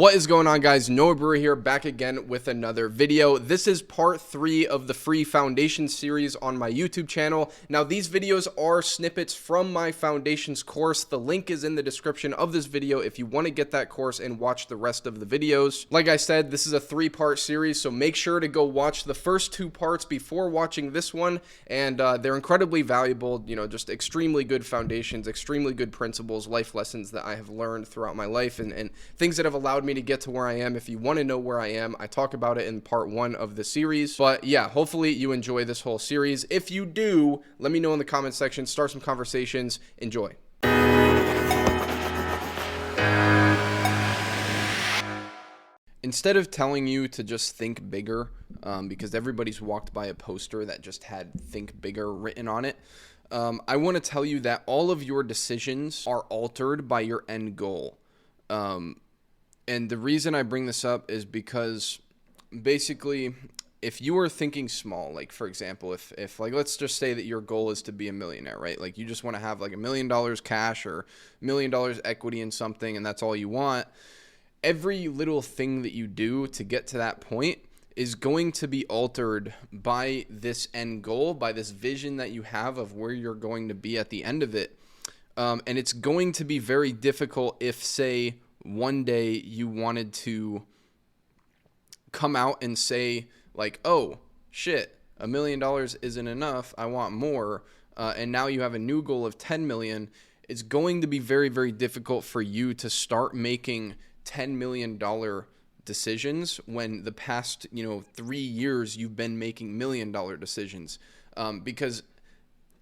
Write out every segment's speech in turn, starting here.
What is going on, guys? Noah Brewer here, back again with another video. This is part 3 of the free foundation series on my YouTube channel. Now, these videos are snippets from my foundations course. The link is in the description of this video if you want to get that course and watch the rest of the videos. Like I said, this is a 3-part series, so make sure to go watch the first 2 parts before watching this one, and they're incredibly valuable, just extremely good foundations, extremely good principles, life lessons that I have learned throughout my life, and things that have allowed me to get to where I am. If you want to know where I am, I talk about it in part 1 of the series. But yeah, hopefully you enjoy this whole series. If you do, let me know in the comment section, start some conversations. Enjoy. Instead of telling you to just think bigger, because everybody's walked by a poster that just had "think bigger" written on it, I want to tell you that all of your decisions are altered by your end goal. And the reason I bring this up is because basically, if you are thinking small, like for example, if like, let's just say that your goal is to be a millionaire, right? Like you just want to have like $1 million cash or $1 million equity in something, and that's all you want. Every little thing that you do to get to that point is going to be altered by this end goal, by this vision that you have of where you're going to be at the end of it. And it's going to be very difficult if, say, one day you wanted to come out and say like, oh shit, $1 million isn't enough, I want more, and now you have a new goal of 10 million. It's going to be very, very difficult for you to start making $10 million decisions when the past 3 years you've been making $1 million decisions, because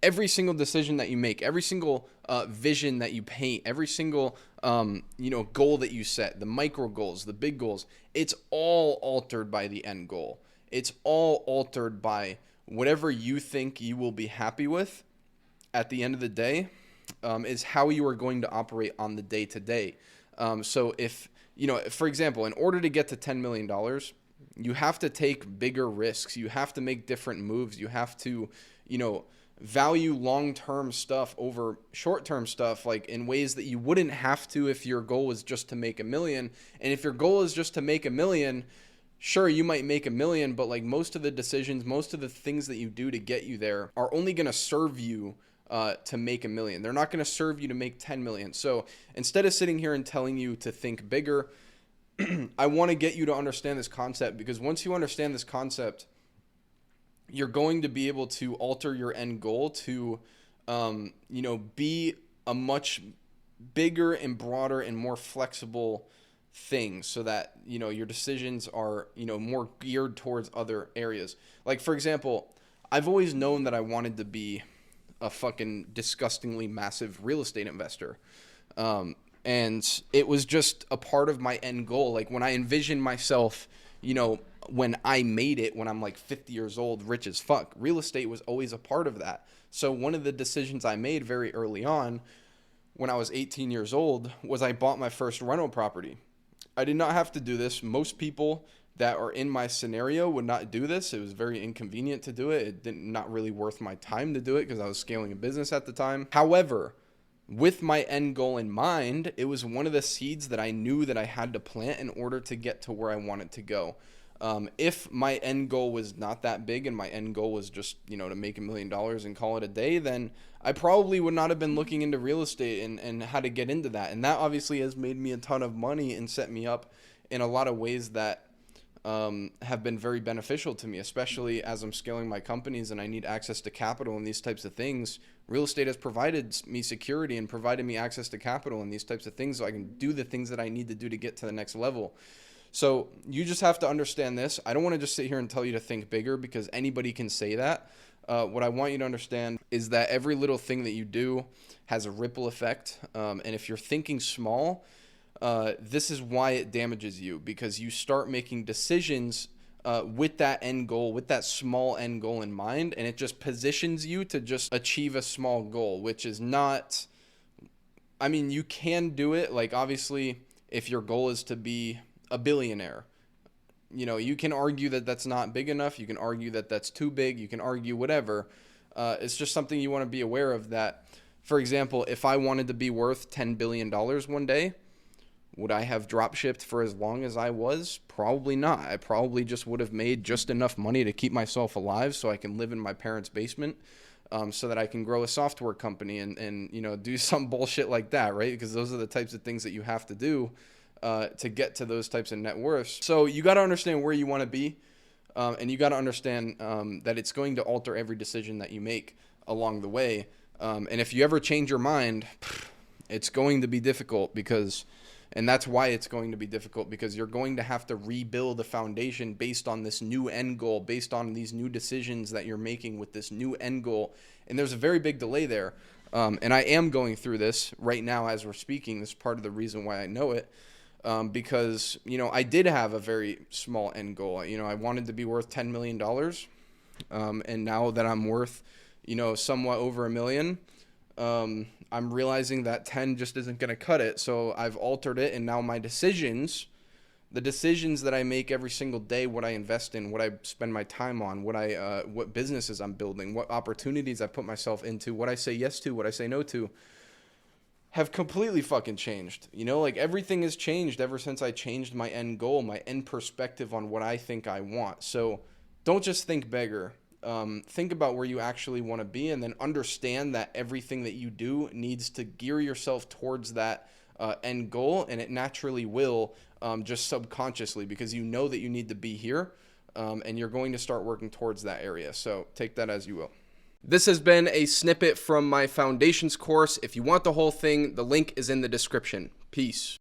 every single decision that you make, every single vision that you paint, every single goal that you set, the micro goals, the big goals, it's all altered by the end goal. It's all altered by whatever you think you will be happy with at the end of the day, is how you are going to operate on the day to day. So if, for example, in order to get to $10 million, you have to take bigger risks. You have to make different moves. You have to, value long-term stuff over short-term stuff, like in ways that you wouldn't have to if your goal was just to make $1 million. And if your goal is just to make $1 million, sure, you might make $1 million, but like most of the decisions, most of the things that you do to get you there are only going to serve you to make $1 million. They're not going to serve you to make 10 million. So instead of sitting here and telling you to think bigger, I want to get you to understand this concept, because once you understand this concept, you're going to be able to alter your end goal to, be a much bigger and broader and more flexible thing, so that, your decisions are, more geared towards other areas. Like, for example, I've always known that I wanted to be a fucking disgustingly massive real estate investor. And it was just a part of my end goal. Like when I envisioned myself, when I made it, when I'm like 50 years old, rich as fuck, real estate was always a part of that. So one of the decisions I made very early on when I was 18 years old was I bought my first rental property. I did not have to do this. Most people that are in my scenario would not do this. It was very inconvenient to do it. Not really worth my time to do it because I was scaling a business at the time. However, with my end goal in mind, it was one of the seeds that I knew that I had to plant in order to get to where I wanted to go. If my end goal was not that big and my end goal was just, to make $1 million and call it a day, then I probably would not have been looking into real estate and how to get into that. And that obviously has made me a ton of money and set me up in a lot of ways that have been very beneficial to me, especially as I'm scaling my companies and I need access to capital and these types of things. Real estate has provided me security and provided me access to capital and these types of things, so I can do the things that I need to do to get to the next level. So you just have to understand this. I don't want to just sit here and tell you to think bigger, because anybody can say that. What I want you to understand is that every little thing that you do has a ripple effect. And if you're thinking small, this is why it damages you, because you start making decisions with that end goal, with that small end goal in mind, and it just positions you to just achieve a small goal, which is not, you can do it. Like, obviously, if your goal is to be a billionaire, you can argue that that's not big enough. You can argue that that's too big. You can argue whatever. It's just something you want to be aware of, that, for example, if I wanted to be worth $10 billion one day, Would I have drop shipped for as long as I was? Probably not. I probably just would have made just enough money to keep myself alive so I can live in my parents' basement, so that I can grow a software company and do some bullshit like that, right? Because those are the types of things that you have to do to get to those types of net worths. So you got to understand where you want to be, and you got to understand that it's going to alter every decision that you make along the way. And if you ever change your mind, it's going to be difficult and that's why it's going to be difficult, because you're going to have to rebuild a foundation based on this new end goal, based on these new decisions that you're making with this new end goal. And there's a very big delay there. And I am going through this right now as we're speaking. This is part of the reason why I know it. Because, I did have a very small end goal. I wanted to be worth $10 million. And now that I'm worth, somewhat over $1 million, I'm realizing that 10 just isn't going to cut it. So I've altered it. And now my decisions, the decisions that I make every single day, what I invest in, what I spend my time on, what businesses I'm building, what opportunities I put myself into, what I say yes to, what I say no to, have completely fucking changed. Everything has changed ever since I changed my end goal, my end perspective on what I think I want. So don't just think bigger. Think about where you actually want to be, and then understand that everything that you do needs to gear yourself towards that end goal, and it naturally will, just subconsciously, because you know that you need to be here, and you're going to start working towards that area. So take that as you will. This has been a snippet from my foundations course. If you want the whole thing, the link is in the description. Peace.